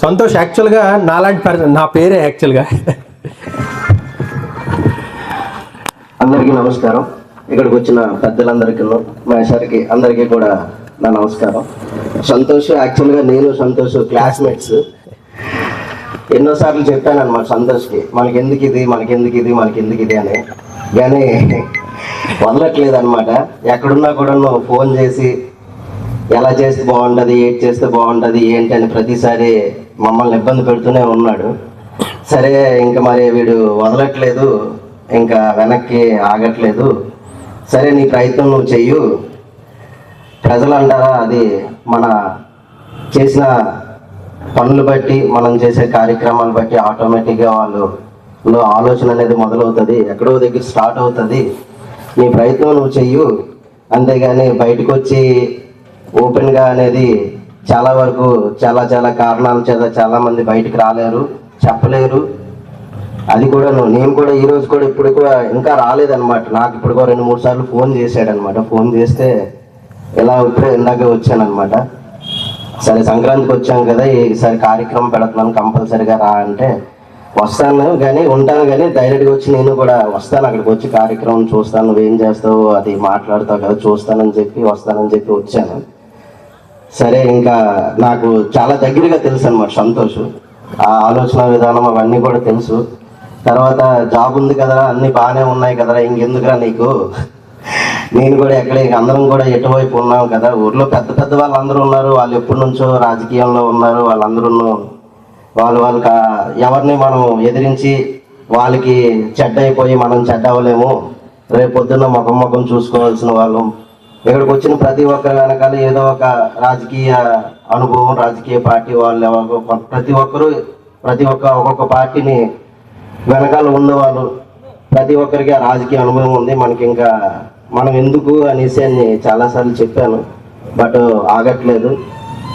సంతోష్ యాక్చువల్గా నాలాంటి పర్సన్, నా పేరే యాక్చువల్గా. అందరికీ నమస్కారం. ఇక్కడికి వచ్చిన పెద్దలందరికీ, మహేశ్వరికి అందరికీ కూడా నా నమస్కారం. సంతోష్ యాక్చువల్గా నేను సంతోష్ క్లాస్మేట్స్. ఎన్నోసార్లు చెప్పాను అనమాట సంతోష్కి, మనకెందుకు ఇది అని, కానీ వదలట్లేదు అనమాట. ఎక్కడున్నా కూడా నువ్వు ఫోన్ చేసి ఎలా చేస్తే బాగుంటుంది, ఏం చేస్తే బాగుంటుంది ఏంటి అని ప్రతిసారి మమ్మల్ని ఇబ్బంది పెడుతూనే ఉన్నాడు. సరే ఇంకా మరి వీడు వదలట్లేదు, ఇంకా వెనక్కి ఆగట్లేదు. సరే నీ ప్రయత్నం నువ్వు చెయ్యు. ప్రజలు అంటారా, అది మన చేసిన పనులు బట్టి, మనం చేసే కార్యక్రమాలు బట్టి ఆటోమేటిక్గా వాళ్ళు ఆలోచన అనేది మొదలవుతుంది, ఎక్కడో దగ్గర స్టార్ట్ అవుతుంది. నీ ప్రయత్నం నువ్వు చెయ్యు, అంతేగాని బయటకు వచ్చి ఓపెన్గా అనేది చాలా వరకు చాలా కారణాల చేత చాలామంది బయటికి రాలేరు, చెప్పలేరు. అది కూడా నేను కూడా ఈరోజు కూడా ఇప్పుడు కూడా ఇంకా రాలేదన్నమాట. నాకు ఇప్పుడు కూడా 2-3 సార్లు ఫోన్ చేశాడనమాట. ఫోన్ చేస్తే ఇలా ఇప్పుడే ఇందాక వచ్చానమాట. సరే సంక్రాంతికి వచ్చాం కదా, ఈసారి కార్యక్రమం పెడుతున్నాను, కంపల్సరిగా రా అంటే వస్తాను కానీ ఉంటాను, కానీ డైరెక్ట్గా వచ్చి నేను కూడా వస్తాను, అక్కడికి వచ్చి కార్యక్రమం చూస్తాను, నువ్వేం చేస్తావు అది మాట్లాడతావు కదా, చూస్తానని చెప్పి వచ్చాను. సరే ఇంకా నాకు చాలా దగ్గరగా తెలుసు అనమాట సంతోష్, ఆ ఆలోచన విధానం అవన్నీ కూడా తెలుసు. తర్వాత జాబ్ ఉంది కదరా, అన్నీ బాగానే ఉన్నాయి కదరా, ఇంకెందుకురా నీకు, నేను కూడా అందరం కూడా ఎటువైపు ఉన్నాం కదా, ఊర్లో పెద్ద వాళ్ళందరూ ఉన్నారు, వాళ్ళు ఎప్పటి నుంచో రాజకీయంలో ఉన్నారు, వాళ్ళకి ఎవరిని మనం ఎదిరించి వాళ్ళకి చెడ్డ అయిపోయి మనం చెడ్డ అవ్వలేము. రేపు పొద్దున్న ముఖం చూసుకోవాల్సిన వాళ్ళు. ఇక్కడికి వచ్చిన ప్రతి ఒక్కరి వెనకాల ఏదో ఒక రాజకీయ అనుభవం, రాజకీయ పార్టీ వాళ్ళు ఒక్కొక్క పార్టీని వెనకాల ఉన్నవాళ్ళు, ప్రతి ఒక్కరికి ఆ రాజకీయ అనుభవం ఉంది. మనకి ఇంకా మనం ఎందుకు అనేసి అని చాలాసార్లు చెప్పాను, బట్ ఆగట్లేదు.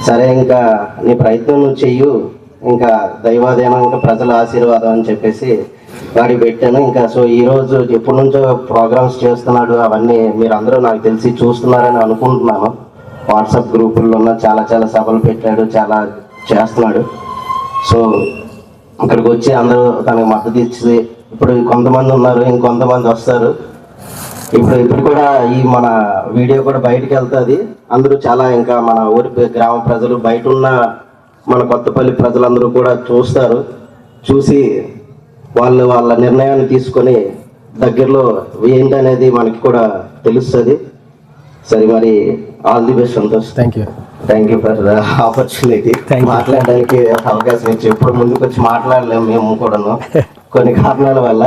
సరే ఇంకా నీ ప్రయత్నం నువ్వు చెయ్యు, ఇంకా దైవాధీనం, ఇంకా ప్రజల ఆశీర్వాదం అని చెప్పేసి వాడికి పెట్టాను. ఇంకా సో ఈరోజు ఎప్పటి నుంచో ప్రోగ్రామ్స్ చేస్తున్నాడు, అవన్నీ మీరు అందరూ నాకు తెలిసి చూస్తున్నారని అనుకుంటున్నాను. వాట్సాప్ గ్రూపుల్లో ఉన్న చాలా సభలు పెట్టాడు, చాలా చేస్తున్నాడు. సో ఇక్కడికి వచ్చి అందరూ తనకు మద్దతు ఇచ్చి, ఇప్పుడు కొంతమంది ఉన్నారు, ఇంకొంతమంది వస్తారు. ఇప్పుడు కూడా ఈ మన వీడియో కూడా బయటికి వెళ్తుంది. అందరూ చాలా ఇంకా మన ఊరి గ్రామ ప్రజలు, బయట ఉన్న మన కొత్తపల్లి ప్రజలందరూ కూడా చూస్తారు. చూసి వాళ్ళ నిర్ణయాన్ని తీసుకొని దగ్గరలో ఏంటనేది మనకి కూడా తెలుస్తుంది. సరే మరి all the best Santosh. Thank you for the opportunity. మాట్లాడడానికి అవకాశం ఇచ్చి, ఎప్పుడు ముందుకు వచ్చి మాట్లాడలేము మేము కూడాను కొన్ని కారణాల వల్ల,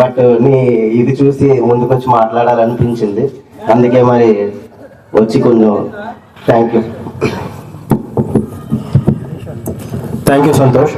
బట్ నీ ఇది చూసి ముందుకు వచ్చి మాట్లాడాలనిపించింది, అందుకే మరి వచ్చి కొంచెం థ్యాంక్ యూ సంతోష్.